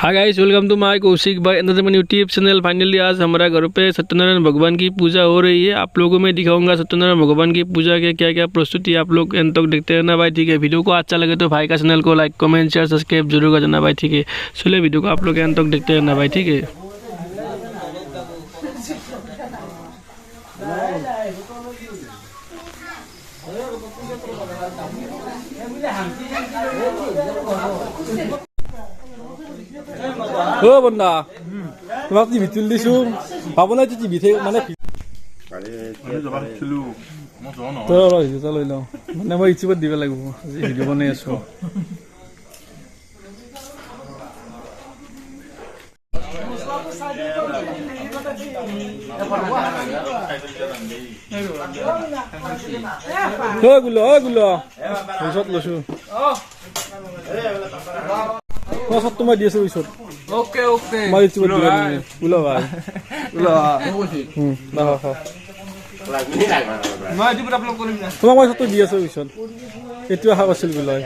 Hi guys, welcome to my Kaushik भाई entertainment YouTube channel. Finally आज हमारा घर पे सत्यनारायण भगवान की पूजा हो रही है। आप लोगों को मैं दिखाऊंगा सत्यनारायण भगवान की पूजा के क्या क्या प्रस्तुति आप लोग एंड तक देखते रहना भाई, ठीक है। वीडियो को अच्छा लगे तो भाई का चैनल को लाइक कमेंट शेयर सब्सक्राइब जरूर कर देना भाई, ठीक है। चलिए वीडियो को आप लोग एंड तक देखते रहना भाई, ठीक है। বন্ধা তোমাক টিভি তুলি দিছো ভাবনা টিভি মানে লৈ লওঁ মানে মই ইউটিউবত দিব লাগিব ভিডিঅ' বনাই আছো। পিছত লৈছো সব তোমার দিয়েছে ওইসব। ওকে ওকে মারি চুপ দিও নি উলো ভাই উলো না হা লাগনি লাগবা মই দিব আপলোড কৰিম না তোমাক মই সব দিয়েছে ওইসব এটো আশা কৰিছিল বুলয়।